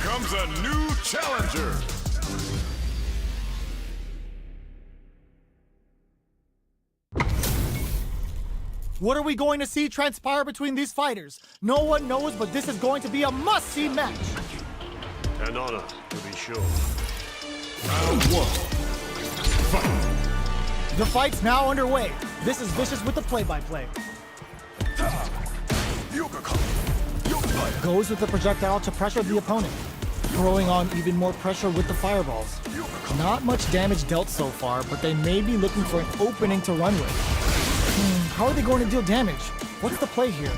comes a new challenger. What are we going to see transpire between these fighters? No one knows, but this is going to be a must-see match. An honor, to be sure. Round one. Fight. The fight's now underway. This is Vicious with the play-by-play. Goes with the projectile to pressure the opponent, throwing on even more pressure with the fireballs. Not much damage dealt so far, but they may be looking for an opening to run with. How are they going to deal damage? What's the play here?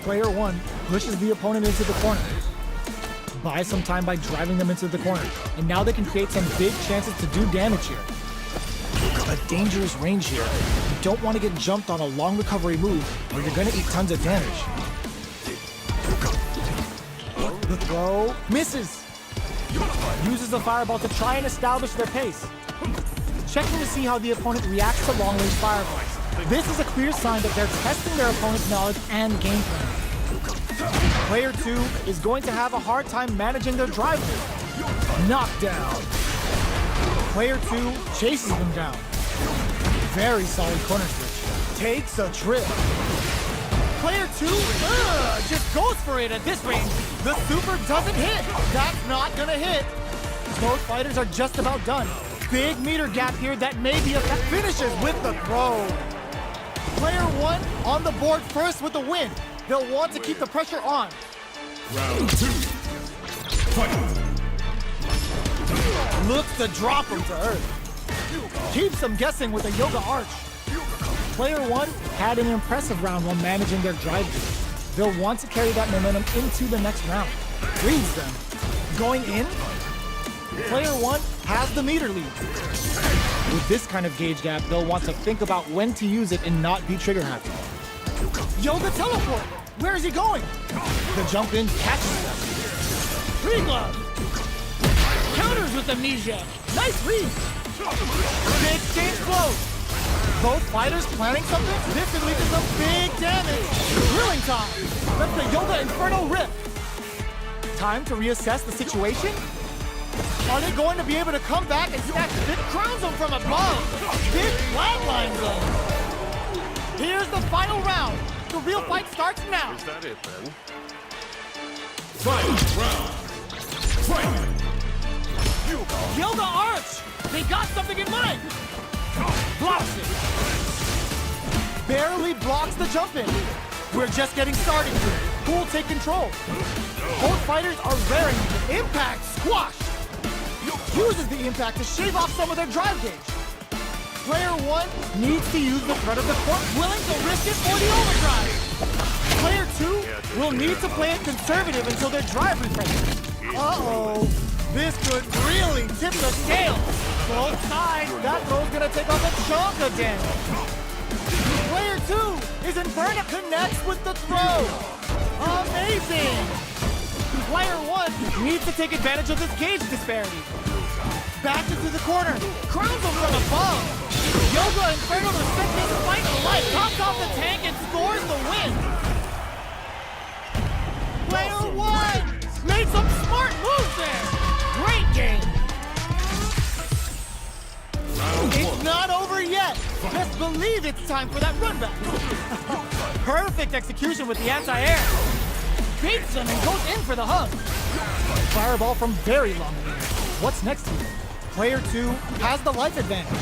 Player 1 pushes the opponent into the corner. Buys some time by driving them into the corner, and now they can create some big chances to do damage here. A dangerous range here. You don't want to get jumped on a long recovery move, or you're going to eat tons of damage. The throw misses. Uses the fireball to try and establish their pace. Checking to see how the opponent reacts to long-range fireballs. This is a clear sign that they're testing their opponent's knowledge and game plan. Player 2 is going to have a hard time managing their drive. Knockdown. Player 2 chases them down. Very solid corner switch. Takes a trip. Player 2 just goes for it at this range. The super doesn't hit. That's not gonna hit. Both fighters are just about done. Big meter gap here that may be finishes with the throw. Player 1 on the board first with the win. They'll want to keep the pressure on. Round 2. Fight. Looks to drop him to earth. Keeps them guessing with a yoga arch. Player 1 had an impressive round while managing their drive game. They'll want to carry that momentum into the next round. Reads them. Going in, Player 1 has the meter lead. With this kind of gauge gap, they'll want to think about when to use it and not be trigger happy. Yoga teleport! Where is he going? The jump in catches them. Free glove! Counters with amnesia! Nice read! Big exchange blows! Both fighters planning something? This could lead to some big damage! Grilling time! That's the Yoga Inferno Rip! Time to reassess the situation? Are they going to be able to come back and snatch big crowns them from above? Big flatlines them! Here's the final round! The real fight starts now! Is that it, then? Fight. Round. Fight. Yoga Arch! They got something in mind! Blocks it! Barely blocks the jump in. We're just getting started here. Who will take control? Both fighters are raring. Impact squash! Uses the impact to shave off some of their drive gauge. Player 1 needs to use the threat of the court, willing to risk it for the overdrive. Player 2 will need to play it conservative until their drive refreshes. Uh-oh. This could really tip the scale. Both sides, that throw's gonna take off a chunk of damage. Player 2 is Inferno connects with the throw. Amazing. Player 1 needs to take advantage of this gauge disparity. Back into the corner. Crowns him from above. Yoga Inferno to set this fight alight. Tops off the tank and scores the win. Player 1 made some smart moves there. Great game. It's not over yet. Just believe it's time for that run back. Perfect execution with the anti-air. Beats them and goes in for the hug. Fireball from very long range. What's next here? Player 2 has the life advantage.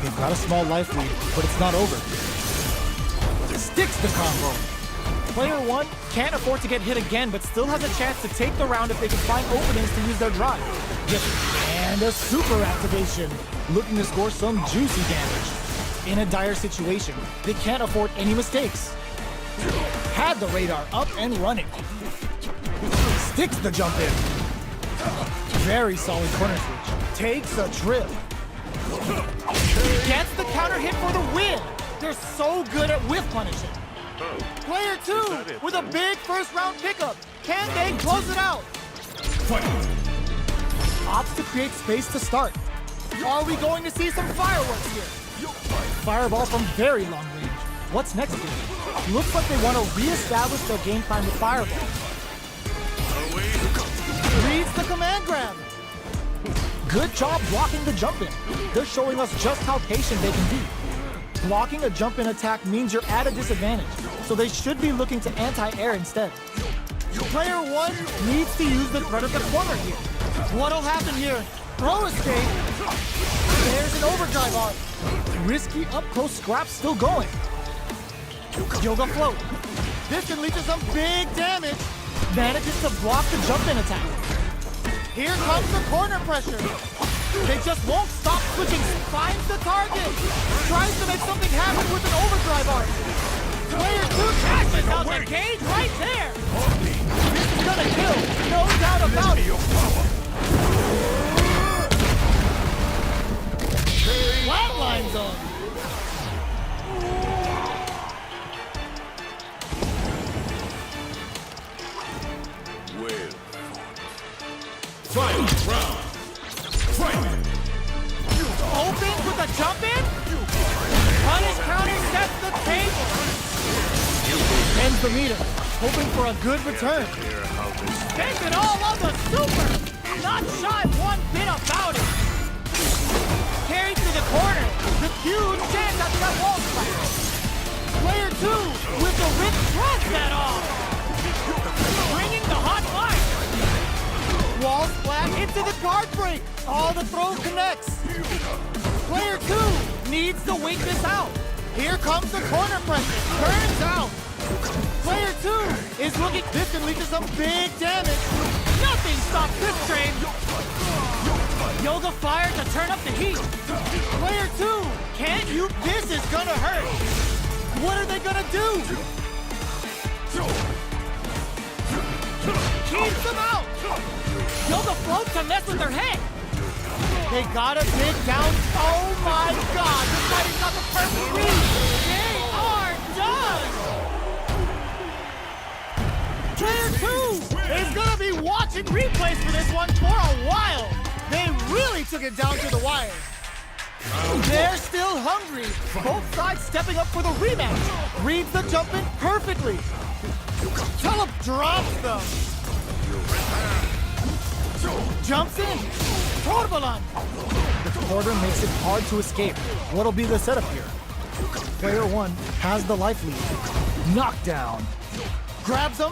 They've got a small life lead, but it's not over. Sticks the combo. Player 1 can't afford to get hit again, but still has a chance to take the round if they can find openings to use their drive. And a super activation, looking to score some juicy damage. In a dire situation, they can't afford any mistakes. Had the radar up and running. Sticks the jump in. Very solid corner switch. Takes a trip. Gets the counter hit for the win. They're so good at whiff punishing. Player 2 with a big first round pickup. Can they close it out? Fight. Opts to create space to start. Are we going to see some fireworks here? Fireball from very long range. What's next here? Looks like they want to re-establish their game plan with fireball. Away Good job blocking the jump in. They're showing us just how patient they can be. Blocking a jump in attack means you're at a disadvantage, so they should be looking to anti-air instead. Player 1 needs to use the threat of the corner here. What'll happen here? Pro escape. There's an overdrive arc. Risky up-close scrap still going. Yoga float. This can lead to some big damage. Manages to block the jump-in attack. Here comes the corner pressure. They just won't stop switching. Finds the target. Tries to make something happen with an overdrive arc. Player 2 catches out the cage right there. This is gonna kill. No doubt about it. Flatline zone. Final round. Fight! Open with a jump in. Punish counter sets the table. Ends the meter. Hoping for a good return. Spends it all on the super. Not shy one bit about it. Carried to the corner. The huge chance after that wall splash. Player 2 with the rip thrust that off. Bringing the hot fire. Wall splash into the guard break. All the throw connects. Player 2 needs to wait this out. Here comes the corner pressure. Turns out. Player 2 is looking. This can lead to some big damage. Nothing stops this train. Yoga fire to turn up the heat. Player 2 can't you? This is gonna hurt. What are they gonna do? Keeps them out. Yoga float to mess with their head. They gotta dig down. Oh my God! The fighter's got the perfect read. They are done. Player 2 is gonna be watching replays for this one for a while. They really took it down to the wire. They're still hungry. Both sides stepping up for the rematch. Reads the jump in perfectly. Telep drops them. Jumps in. Torbalan. The quarter makes it hard to escape. What'll be the setup here? Player 1 has the life lead. Knockdown. Grabs him.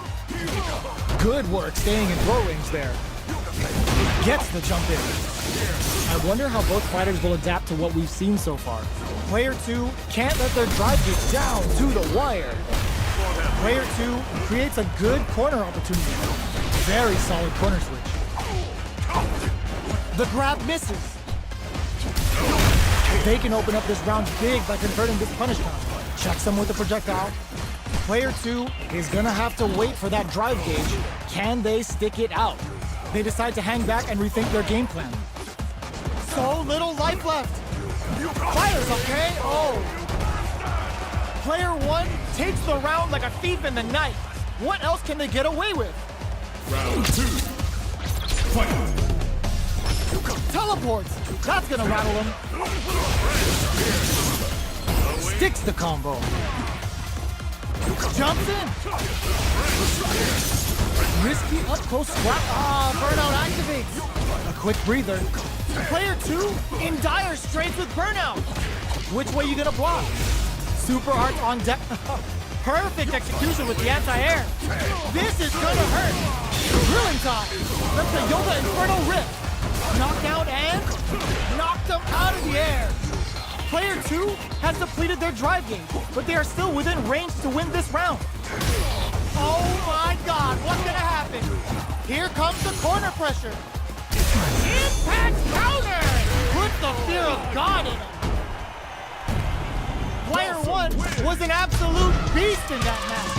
Good work staying in throw range there. Gets the jump in. I wonder how both fighters will adapt to what we've seen so far. Player 2 can't let their drive get down to the wire. Player 2 creates a good corner opportunity. Very solid corner switch. The grab misses. They can open up this round big by converting this punish count. Checks them with the projectile. Player 2 is gonna have to wait for that drive gauge. Can they stick it out? They decide to hang back and rethink their game plan. So little life left. Fire's okay. Oh. Player 1 takes the round like a thief in the night. What else can they get away with? Round 2. Fight! Teleports. That's gonna rattle him. Sticks the combo. Jumps in. Risky up close swap. Burnout activates. A quick breather. Player 2 in dire straits with burnout. Which way you gonna block? Super art on deck. Perfect execution with the anti-air. This is gonna hurt. Drilling time. That's the Yoga Inferno Rip. Knockout and knocked them out of the air. Player 2 has depleted their drive game, but they are still within range to win this round. Oh my God, what's gonna happen? Here comes the corner pressure. Impact counter! Put the fear of God in him. Player 1 was an absolute beast in that match.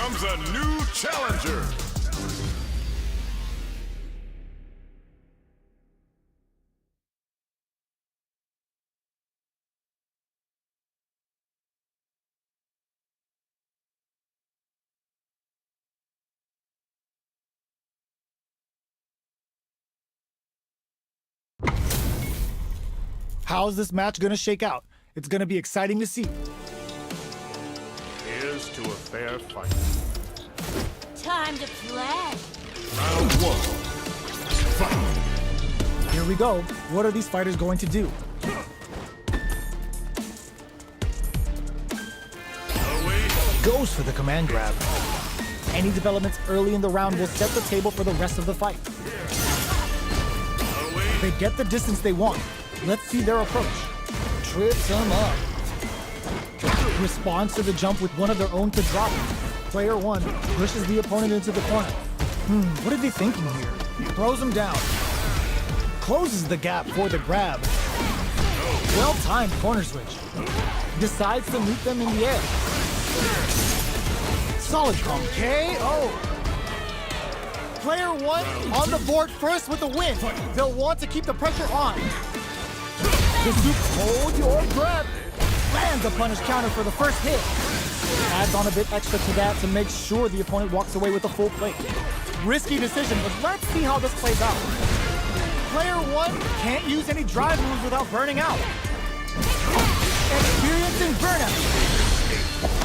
comes a new challenger. How's this match gonna shake out? It's gonna be exciting to see. Here's to a fair fight. Time to play. Round one. Fight. Here we go. What are these fighters going to do? Away. Goes for the command grab. Any developments early in the round will set the table for the rest of the fight. Away. They get the distance they want. Let's see their approach. Trips them up. Responds to the jump with one of their own to drop it. Player one pushes the opponent into the corner. What are they thinking here? Throws him down. Closes the gap for the grab. Well-timed corner switch. Decides to meet them in the air. Solid combo. KO. Player one on the board first with the win. They'll want to keep the pressure on. The Soup, hold your breath. Lands a punish counter for the first hit. Adds on a bit extra to that to make sure the opponent walks away with a full plate. Risky decision, but let's see how this plays out. Player one can't use any drive moves without burning out. Experiencing burnout.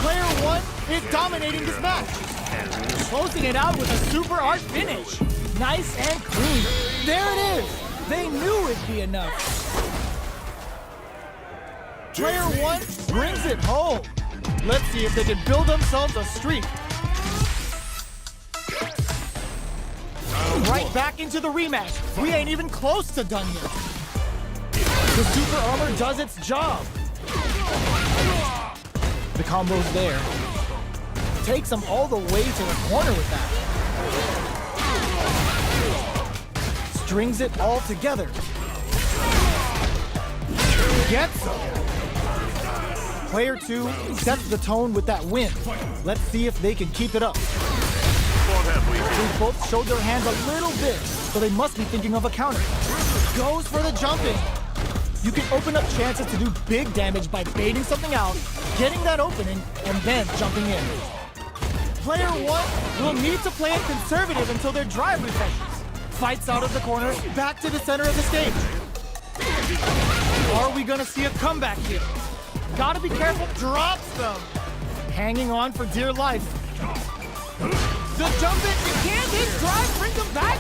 Player one is dominating this match. Closing it out with a super art finish. Nice and clean. There it is. They knew it'd be enough. Player one brings it home. Let's see if they can build themselves a streak. Right back into the rematch. We ain't even close to done yet. The super armor does its job. The combo's there. Takes them all the way to the corner with that. Strings it all together. Gets them. Player two sets the tone with that win. Let's see if they can keep it up. They both showed their hands a little bit, so they must be thinking of a counter. Goes for the jumping. You can open up chances to do big damage by baiting something out, getting that opening, and then jumping in. Player one will need to play it conservative until their drive refreshes. Fights out of the corner, back to the center of the stage. Are we gonna see a comeback here? Gotta be careful, drops them. Hanging on for dear life. The jump in, you can't hit drive, bring them back.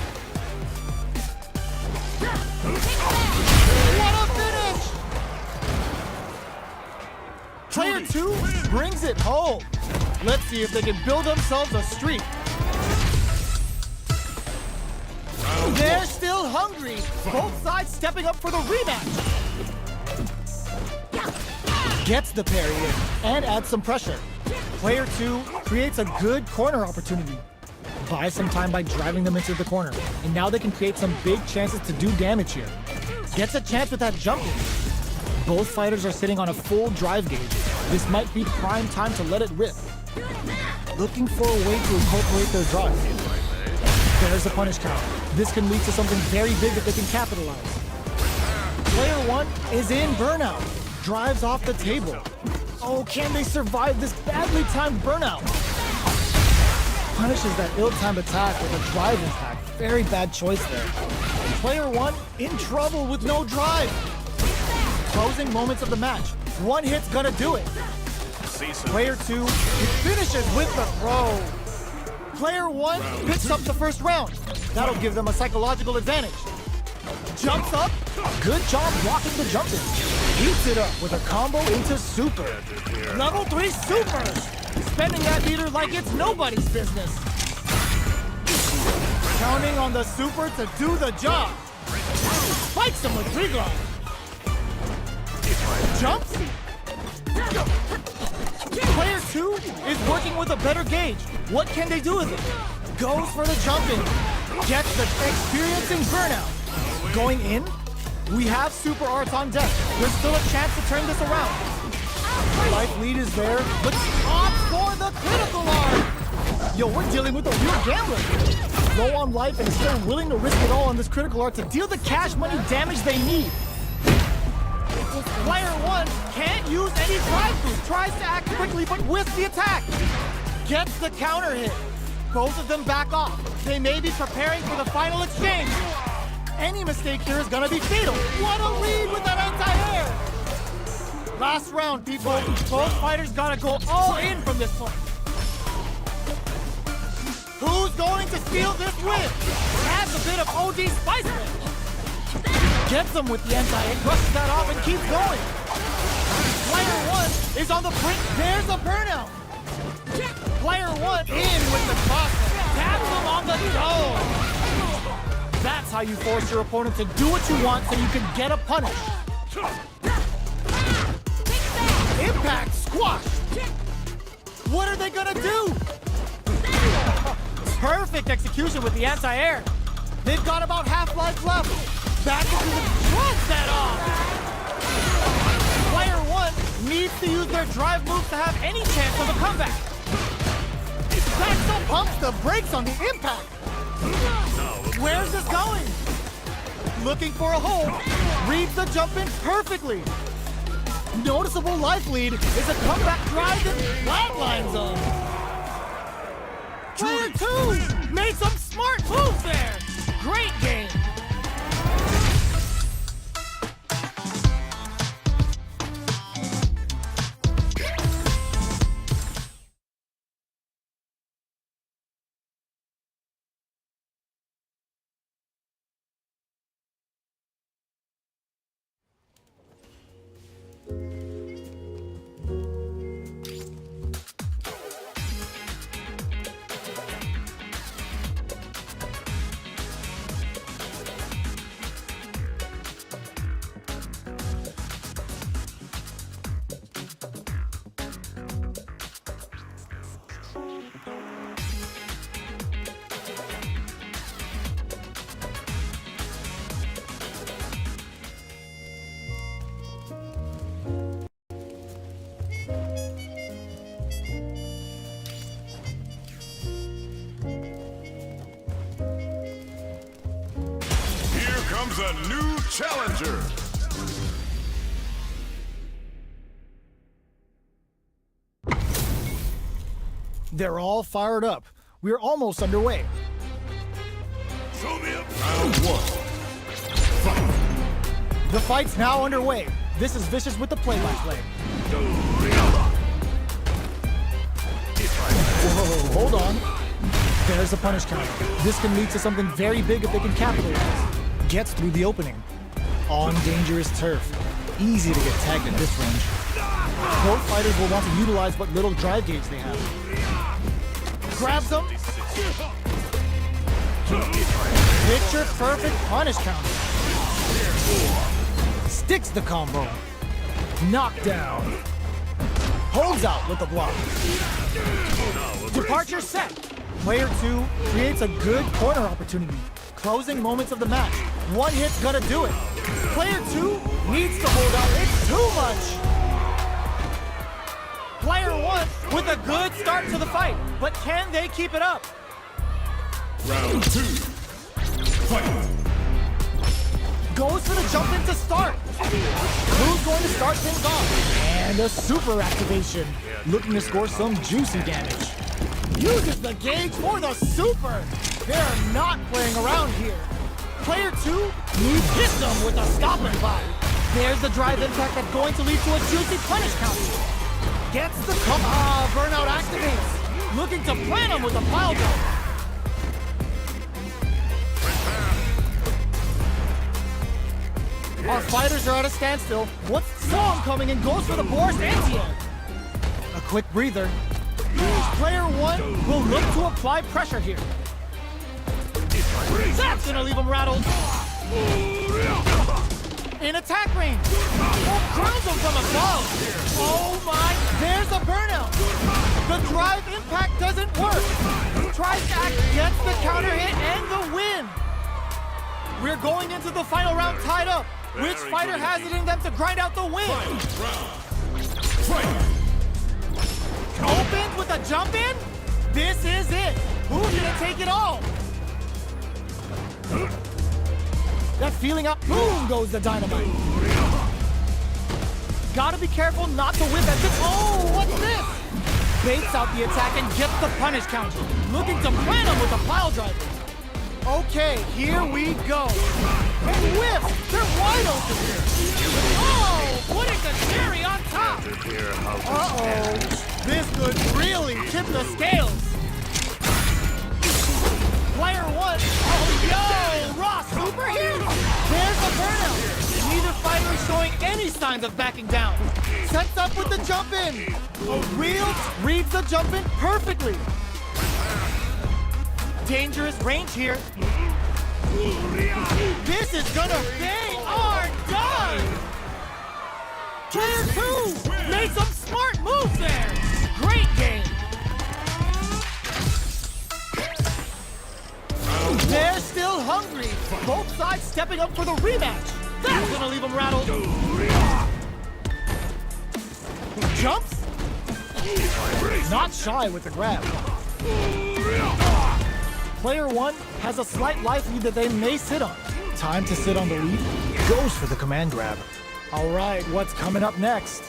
What a finish! Player two brings it home. Let's see if they can build themselves a streak. They're still hungry. Both sides stepping up for the rematch. Gets the parry in and adds some pressure. Player two creates a good corner opportunity. Buys some time by driving them into the corner. And now they can create some big chances to do damage here. Gets a chance with that jump in. Both fighters are sitting on a full drive gauge. This might be prime time to let it rip. Looking for a way to incorporate their drive. There's a punish count. This can lead to something very big if they can capitalize. Player one is in burnout. Drives off the table. Oh, can they survive this badly timed burnout? Punishes that ill-timed attack with a drive impact. Very bad choice there. Player one in trouble with no drive. Closing moments of the match. One hit's gonna do it. Player two finishes with the throw. Player one picks up the first round. That'll give them a psychological advantage. Jumps up. Good job blocking the jump in. Eats it up with a combo into super. Level 3 supers. Spending that meter like it's nobody's business. Counting on the super to do the job. Spikes him with Regal. Jumps. Player two is working with a better gauge. What can they do with it? Goes for the jumping. Gets the experiencing burnout. Going in. We have super arts on deck. There's still a chance to turn this around. Life lead is there, but opts for the critical art. Yo, we're dealing with a real gambler. Low on life and still willing to risk it all on this critical art to deal the cash money damage they need. Player 1 can't use any drive-through. Tries to act quickly, but whiffs the attack. Gets the counter hit. Both of them back off. They may be preparing for the final exchange. Any mistake here is gonna be fatal. What a lead with that anti-air! Last round, people. Both fighters gotta go all in from this point. Who's going to steal this win? Adds a bit of OD spice in it. Gets him with the anti-air, brushes that off and keeps going. Player 1 is on the brink. There's a burnout. Player 1 in with the cross. Taps him on the dome. That's how you force your opponent to do what you want so you can get a punish. Impact squash. What are they gonna do? Perfect execution with the anti-air. They've got about half life left. Back into the drops that off. Player 1 needs to use their drive moves to have any chance of a comeback. Back pumps the brakes on the impact. Where's this going? Looking for a hole. Reads the jump in perfectly. Noticeable life lead is a comeback drive that flatlines them. Player 2 made some smart moves there. Great game. Comes a new challenger. They're all fired up. We're almost underway. Show me up. Round 1. Fight. The fight's now underway. This is Vicious with the play-by-play. Whoa, hold on. There's a punish counter. This can lead to something very big if they can capitalize. Gets through the opening. On dangerous turf. Easy to get tagged at this range. Both fighters will want to utilize what little drive gauge they have. Grabs them. Picture perfect punish counter. Sticks the combo. Knockdown. Holds out with the block. Departure set. Player 2 creates a good corner opportunity. Closing moments of the match. One hit's gonna do it. Player 2 needs to hold out. It's too much. Player 1 with a good start to the fight, but can they keep it up? Round 2. Fight. Goes for the jump in to start. Who's going to start things off? And a super activation. Looking to score some juicy damage. Uses the gauge for the super. They're not playing around here. Player 2 needs hit them with a stop and buy. There's the drive impact that's going to lead to a juicy punish counter. Gets the burnout activates. Looking to plant him with a pile drive. Our fighters are at a standstill. What's saw him coming and goes for the Boris anti-air. A quick breather. Player 1 will look to apply pressure here. That's gonna leave him rattled. In attack range. Drills him from above. Oh my, there's a burnout. The drive impact doesn't work. Tries to act, gets the counter hit and the win. We're going into the final round tied up. Which fighter has it in them to grind out the win? Fight. Opens with a jump in? This is it! Who's gonna take it all? That feeling up, boom goes the dynamite. Gotta be careful not to whip at this. Oh, what's this? Baits out the attack and gets the punish counter. Looking to plant him with a pile driver. Okay, here we go. And whip! They're wide open here. Oh, putting the cherry on top. Uh-oh. This could really tip the scales. Player one. Oh, yo! Raw super here. There's a burnout. Neither fighter is showing any signs of backing down. Sets up with the jump in. Real reads the jump in perfectly. Dangerous range here. This is gonna they are done. Player two made some smart moves there. Great game. They're still hungry. Both sides stepping up for the rematch. That's gonna leave them rattled. Jumps? Not shy with the grab. Player one has a slight life lead that they may sit on. Time to sit on the lead. Goes for the command grab. All right, what's coming up next?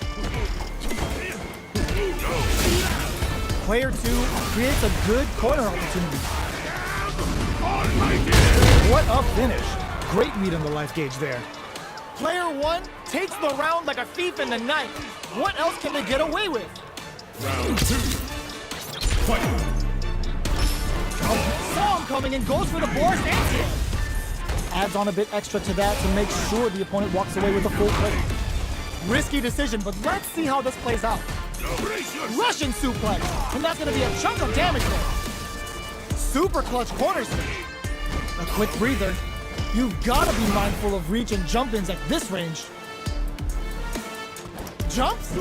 Player two creates a good corner opportunity. What a finish. Great read on the life gauge there. Player one takes the round like a thief in the night. What else can they get away with? Round two. Fight. Saw him coming and goes for the Boris anti. Adds on a bit extra to that to make sure the opponent walks away with a full plate. Risky decision, but let's see how this plays out. Russian suplex, and that's gonna be a chunk of damage there. Super clutch corner smash. A quick breather. You've gotta be mindful of reach and jump-ins at this range. Jumps?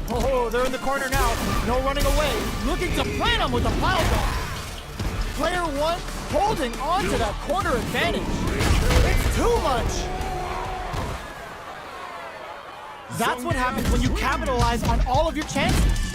Oh, they're in the corner now. No running away. Looking to plant him with a pile driver. Player one holding on to that corner advantage. It's too much. That's what happens when you capitalize on all of your chances.